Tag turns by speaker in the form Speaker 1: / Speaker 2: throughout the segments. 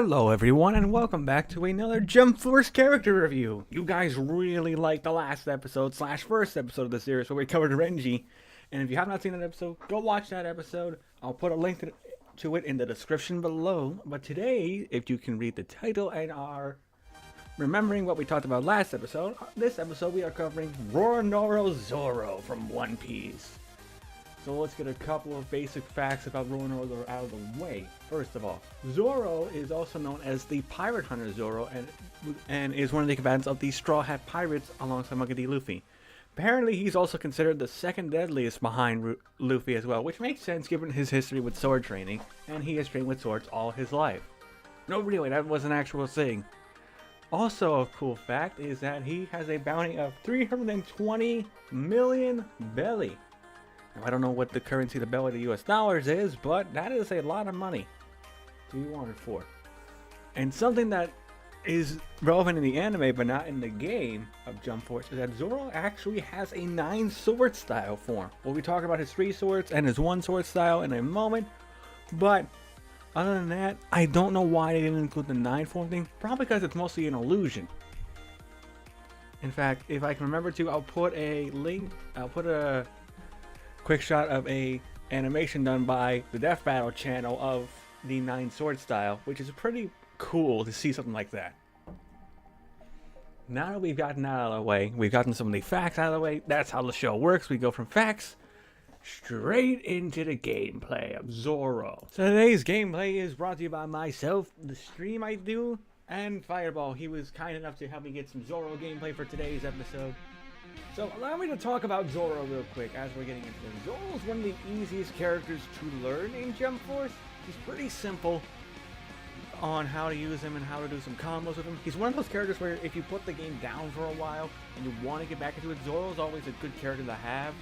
Speaker 1: Hello everyone and welcome back to another Jump Force character review. You guys really liked the last episode / first episode of the series where we covered Renji. And if you have not seen that episode, go watch that episode. I'll put a link to it in the description below. But today, if you can read the title and are remembering what we talked about last episode, this episode we are covering Roronoa Zoro from One Piece. So let's get a couple of basic facts about Roronoa out of the way. First of all, Zoro is also known as the Pirate Hunter Zoro and is one of the combatants of the Straw Hat Pirates alongside Monkey D. Luffy. Apparently, he's also considered the second deadliest behind Luffy as well, which makes sense given his history with sword training, and he has trained with swords all his life. No, really, that was an actual thing. Also, a cool fact is that he has a bounty of 320 million belly. Now, I don't know what the currency, the belly to US dollars is, but that is a lot of money to be wanted for. And something that is relevant in the anime, but not in the game of Jump Force, is that Zoro actually has a 9 sword style form. We'll be talking about his 3 swords and his 1 sword style in a moment, but other than that, I don't know why they didn't include the 9 form thing. Probably because it's mostly an illusion. In fact, if I can remember to, I'll put a link, I'll put a quick shot of a animation done by the Death Battle channel of the 9 sword style, which is pretty cool to see something like that. Now that we've gotten that out of the way, we've gotten some of the facts out of the way, that's how the show works. We go from facts straight into the gameplay of Zoro. So today's gameplay is brought to you by myself, the stream I do, and Fireball. He was kind enough to help me get some Zoro gameplay for today's episode. So allow me to talk about Zoro real quick as we're getting into it. Zoro is one of the easiest characters to learn in Jump Force. He's pretty simple on how to use him and how to do some combos with him. He's one of those characters where if you put the game down for a while and you want to get back into it, Zoro is always a good character to have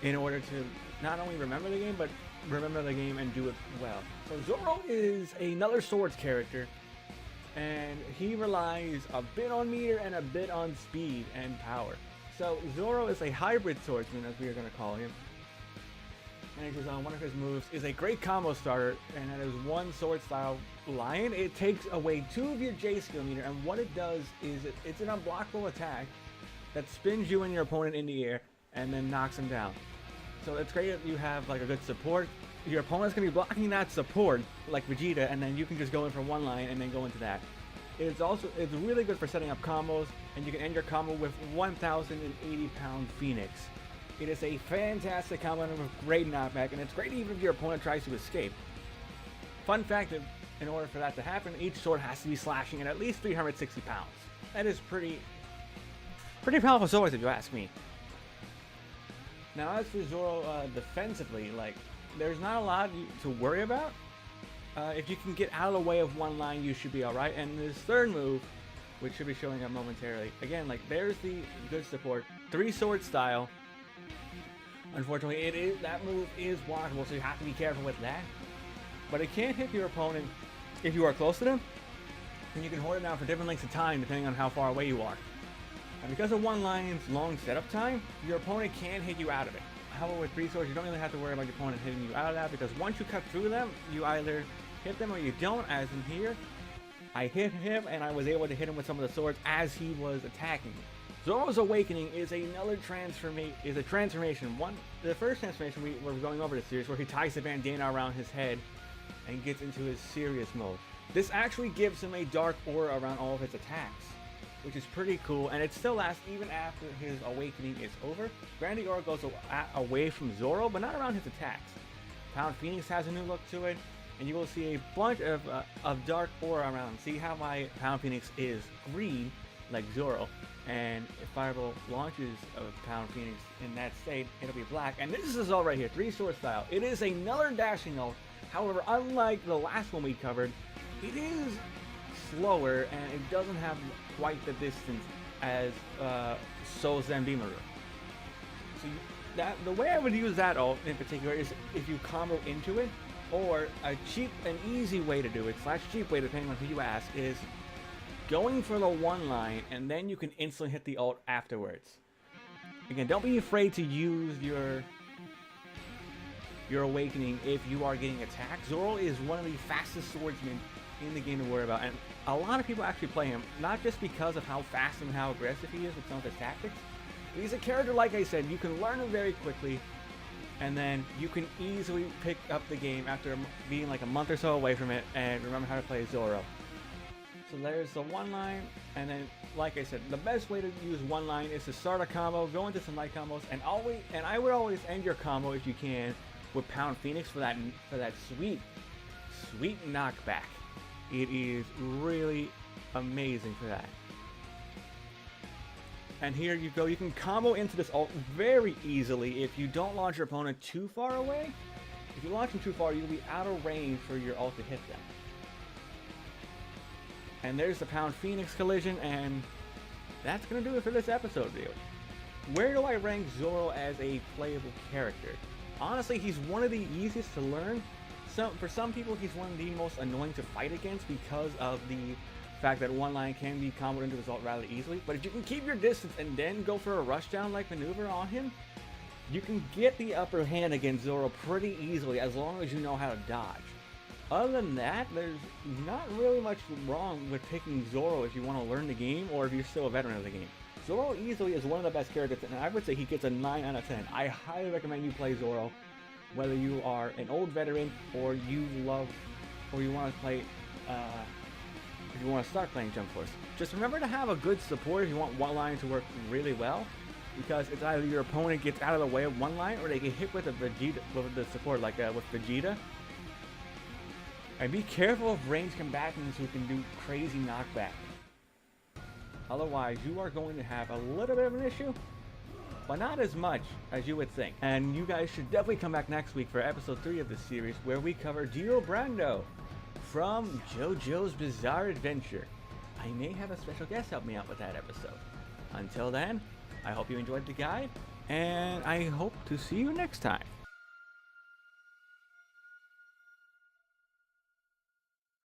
Speaker 1: in order to not only remember the game, but remember the game and do it well. So Zoro is another swords character, and he relies a bit on meter and a bit on speed and power. So Zoro is a hybrid swordsman, as we are going to call him. And one of his moves is a great combo starter, and that is 1 sword style lion. It takes away 2 of your J skill meter, and what it does is it's an unblockable attack that spins you and your opponent in the air and then knocks him down. So it's great if you have like a good support. Your opponent's going to be blocking that support like Vegeta, and then you can just go in for 1 line and then go into that. It's really good for setting up combos, and you can end your combo with 1,080 pound Phoenix. It is a fantastic combo with great knockback, and it's great even if your opponent tries to escape. Fun fact, in order for that to happen, each sword has to be slashing at least 360 pounds. That is pretty powerful swords if you ask me. Now as for Zoro defensively, there's not a lot to worry about. If you can get out of the way of 1 line, you should be alright. And this third move, which should be showing up momentarily, again, there's the good support. 3 sword style. Unfortunately, that move is blockable, so you have to be careful with that. But it can't hit your opponent if you are close to them, and you can hold it down for different lengths of time depending on how far away you are. And because of 1 line's long setup time, your opponent can hit you out of it. However, with 3 swords, you don't really have to worry about your opponent hitting you out of that, because once you cut through them, you either hit them or you don't, as in here. I hit him and I was able to hit him with some of the swords as he was attacking me. Zoro's Awakening is another transformation. The first transformation we were going over this series, where he ties the bandana around his head and gets into his serious mode. This actually gives him a dark aura around all of his attacks, which is pretty cool, and it still lasts even after his awakening is over. Granted, the aura goes away from Zoro, but not around his attacks. Pound Phoenix has a new look to it, and you will see a bunch of dark aura around. See how my Pound Phoenix is green, like Zoro, and if Fireball launches a Pound Phoenix in that state, it'll be black. And this is all right here, 3 sword style. It is another dashing ult. However, unlike the last one we covered, it is slower and it doesn't have quite the distance as Soul Zanbimaru. So the way I would use that ult in particular is if you combo into it, or a cheap and easy way to do it, / cheap way depending on who you ask, is going for the 1 line and then you can instantly hit the ult afterwards. Again, don't be afraid to use your awakening if you are getting attacked. Zoro is one of the fastest swordsmen in the game to worry about. And a lot of people actually play him, not just because of how fast and how aggressive he is with some of his tactics. He's a character, like I said, you can learn him very quickly, and then you can easily pick up the game after being like a month or so away from it and remember how to play Zoro. So there's the one line, and then, like I said, the best way to use one line is to start a combo, go into some light combos, and I would always end your combo if you can with Pound Phoenix for that sweet knockback. It is really amazing for that. And here you go, you can combo into this ult very easily if you don't launch your opponent too far away. If you launch them too far, you'll be out of range for your ult to hit them. And there's the Pound Phoenix collision, and that's going to do it for this episode video. Where do I rank Zoro as a playable character? Honestly, he's one of the easiest to learn. For some people, he's one of the most annoying to fight against because of the fact that one line can be comboed into his ult rather easily. But if you can keep your distance and then go for a rushdown like maneuver on him, you can get the upper hand against Zoro pretty easily as long as you know how to dodge. Other than that, there's not really much wrong with picking Zoro if you want to learn the game or if you're still a veteran of the game. Zoro easily is one of the best characters, and I would say he gets a 9 out of 10. I highly recommend you play Zoro, whether you are an old veteran or you want to play, if you want to start playing Jump Force. Just remember to have a good support if you want one line to work really well, because it's either your opponent gets out of the way of one line or they get hit with the support, like with Vegeta. And be careful of ranged combatants who can do crazy knockback. Otherwise, you are going to have a little bit of an issue, but not as much as you would think. And you guys should definitely come back next week for episode 3 of this series, where we cover Dio Brando from JoJo's Bizarre Adventure. I may have a special guest help me out with that episode. Until then, I hope you enjoyed the guide, and I hope to see you next time.